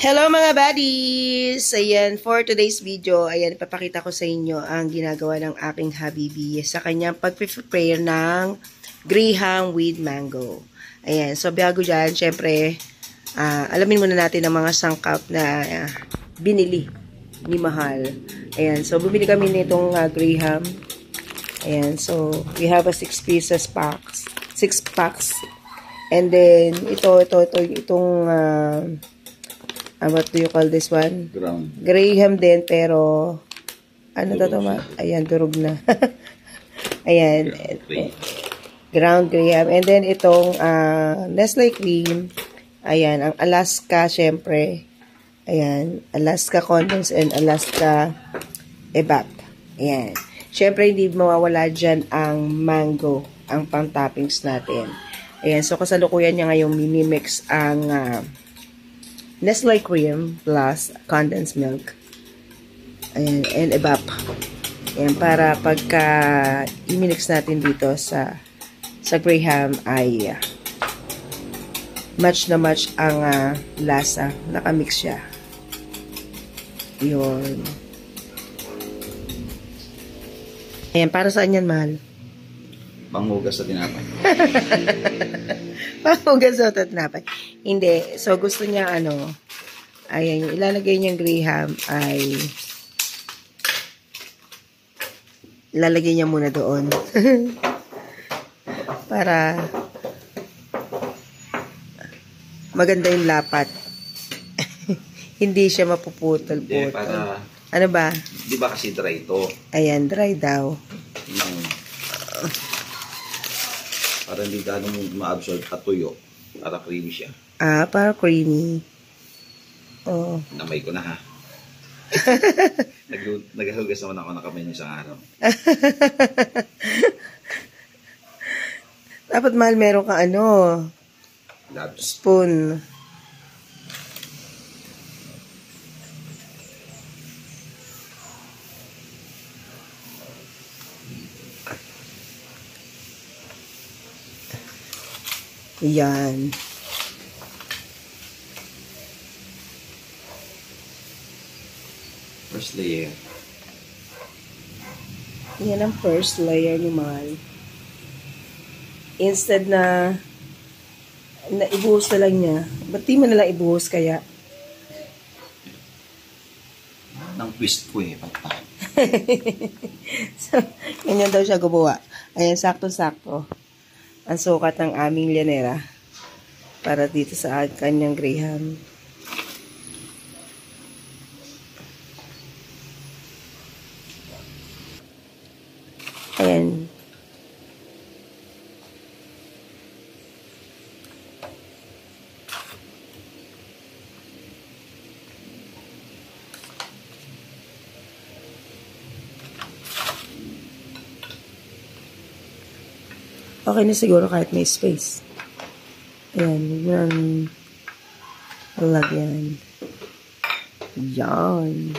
Hello mga buddies! Ayan, for today's video, ayan, ipapakita ko sa inyo ang ginagawa ng aking habibi sa kanyang pag-prepare ng graham with mango. Ayan, so bago dyan, syempre, alamin muna natin ang mga sangkap na binili ni Mahal. Ayan, so bumili kami nitong graham. Ayan, so we have a 6 pieces packs. 6 packs. And then, itong what do you call this one? Graham din, pero ano to? Ayan, durog na. Ayan. Ground graham. And then, itong Nestle cream. Ayan, ang Alaska, syempre. Ayan, Alaska Condensed and Alaska Evap. Ayan. Syempre, hindi mawawala dyan ang mango, ang pang-toppings natin. Ayan, so kasalukuyan niya ngayong mini-mix ang Nestle cream plus condensed milk. Ayan, and evap. Ayan, para pagka i-mix natin dito sa graham ay match na match ang lasa. Nakamix siya. Yun. Ayan, para saan yan, Mahal? Panghugas sa tinapay. Panghugas sa tinapay. Hindi. So, gusto niya, ayan, yung ilalagay niyang graham ay ilalagay niya muna doon. Para maganda yung lapat. Hindi siya mapuputol-putol. Hindi, para... Ano ba? Di ba kasi dry ito? Ayan, dry daw. Para hindi gano'ng ma-absorb at tuyo. Para creamy siya. Para creamy. Oh. Namay ko na ha. Naghugas naman ako ng kamay niyo isang araw. Dapat, Mahal, meron ka spoon. Yan. First layer. Yan ang first layer ni Mahal. Instead na ibuhos na lang niya. Ba't di mo na lang ibuhos kaya? Nang twist ko eh. Pagpa. So, ganyan daw siya gumawa. Ayan, sakto-sakto. Ang sukat ng aming llanera para dito sa kanyang graham. Ayan. Okay na siguro kahit may space. Ayan, yun ang lagyan. Yan.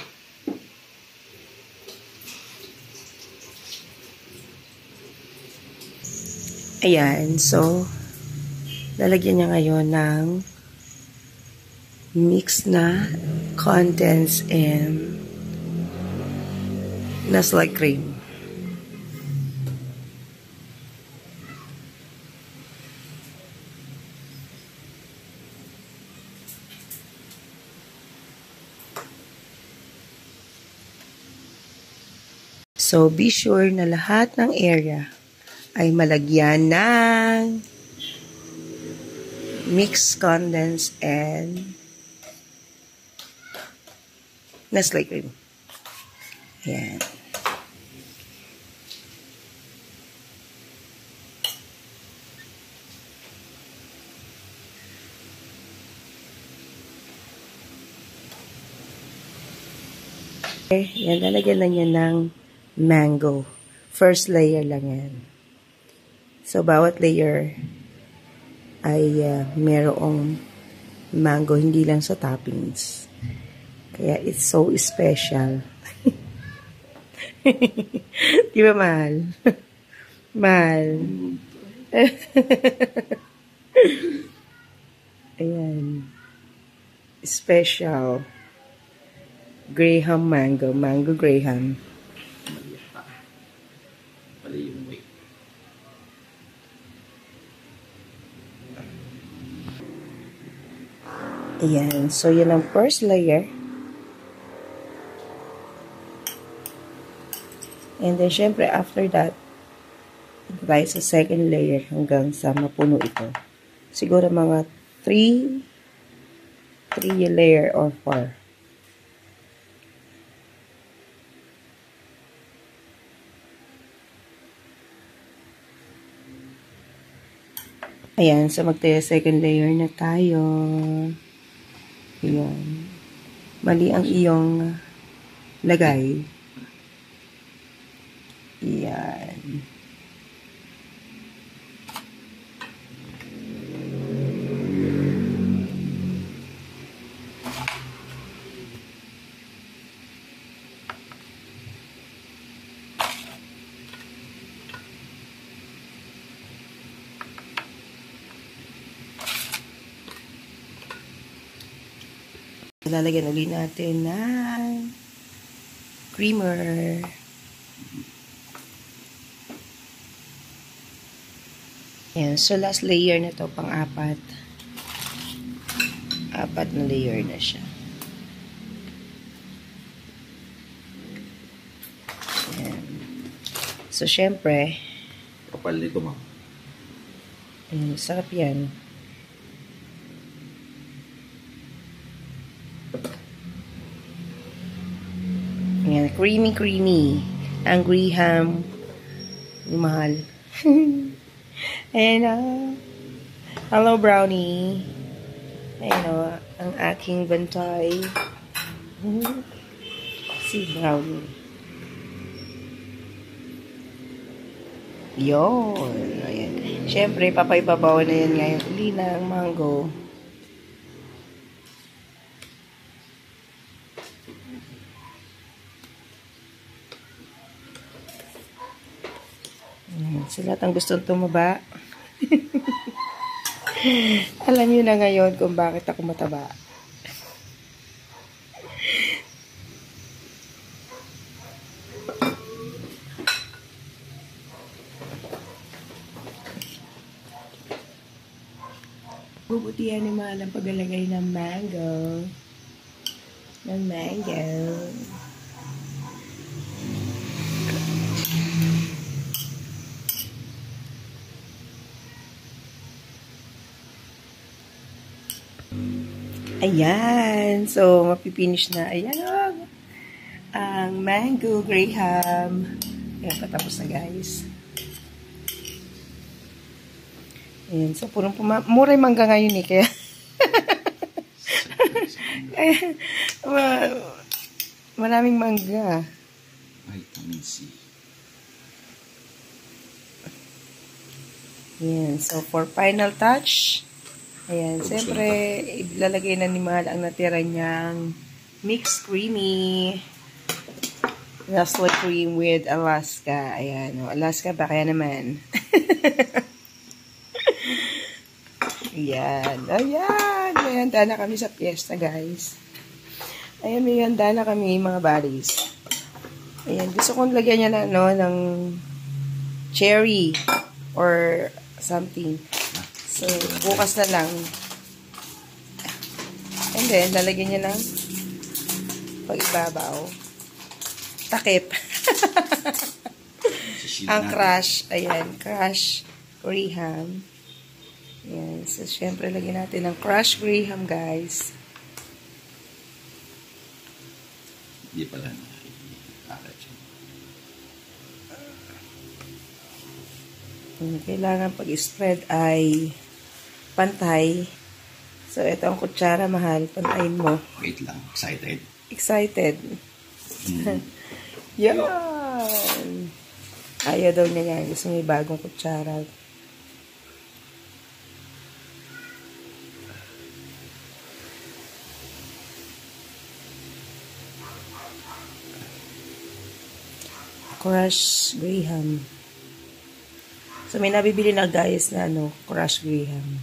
Ayan, so lalagyan niya ngayon ng mix na condensed and Nestle cream. So, be sure na lahat ng area ay malagyan ng mixed condensed and Nestle cream. Ayan. Okay, yan, lalagyan lang yan ng mango. First layer lang yan. So, bawat layer ay merong mango, hindi lang sa toppings. Kaya, it's so special. Di ba, Mahal? Mahal. Ayan. special Graham mango Graham. Mali pa. Mali yung weight. Ayan. So, yun ang first layer. And then, syempre, after that, tayo sa second layer hanggang sa mapuno ito. Siguro mga 3 layer or 4. Ayan, so magte-second layer na tayo. Ayan. Mali ang iyong lagay. Ayan. Lalagyan ulit natin ng creamer. Ayan. So, last layer na to, pang-apat. 4 na layer na siya. Ayan. So, syempre, Kapal nito, ma'am. ayan, sarap yan. Ayan, creamy. Ang Graham. Yung mahal. Ayan, hello, brownie. Ayan, ang aking bantay. Si brownie. Yun. Ayan. Siyempre, papaibabaw na yan ngayon. Uli ng mango. Sa lahat ng gustong tumaba. Alam niyo na ngayon kung bakit ako mataba. Bubutihan ni Mahal ang paglalagay ng mango. Ayan. So, mapipinish na. Ayan o. Ang mango Graham. Ayan, patapos na guys. Ayan. So, mura yung mangga ngayon eh. Kaya, maraming mangga. Vitamin C. Ayan. So, for final touch, ayan, siyempre, ilalagay na ni Mahal ang natira niyang mixed creamy Nestle cream with Alaska. Ayan, Alaska ba kaya naman? Ayan, may handa na kami sa piyesta, guys. Ayan, may handa na kami, mga buddies. Ayan, gusto kong lagyan niya ng cherry or something. So, bukas na lang. And then, lalagyan niya ng pag-ibabaw. Takip. Ang crush. Ayan, crush Graham. Ayan. So, syempre, lagyan natin ng crush Graham, guys. Hindi pala. Kailangan pag-spread ay pantay. So, ito ang kutsara, Mahal. Pantayin mo. Wait lang. Excited. Excited. Yan. Ayaw daw niya yan. Gusto may bagong kutsara. Crush Graham. So, may nabibili na guys na crush Graham.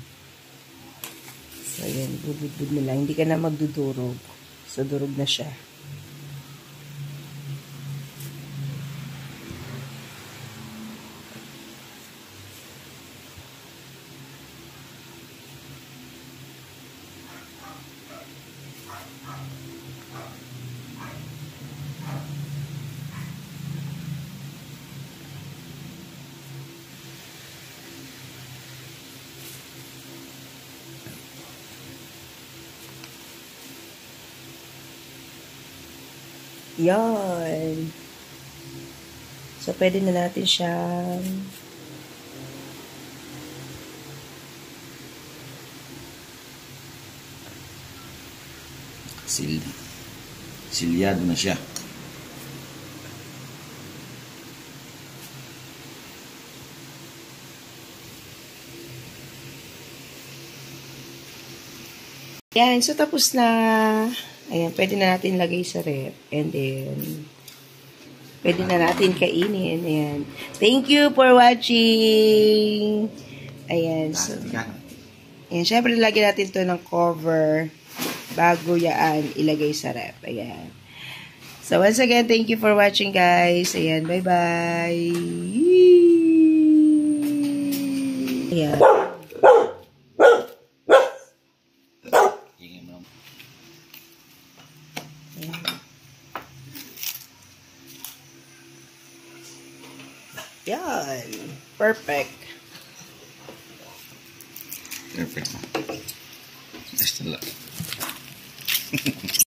So, yun. Ibubudbud mo lang. Hindi ka na magdudurog. So, durog na siya. Yan. So, pwede na natin siyang silyado na siya. Yan. So, tapos na. Ayan, pwede na natin lagay sa ref. And then, pwede na natin kainin. Ayan. Thank you for watching. Ayan. So, ayan. Syempre, lagyan natin to ng cover bago yan ilagay sa ref. Ayan. So, once again, thank you for watching, guys. Ayan. Bye-bye. Ayan. Yan. Perfect. Perfect. Basta lang.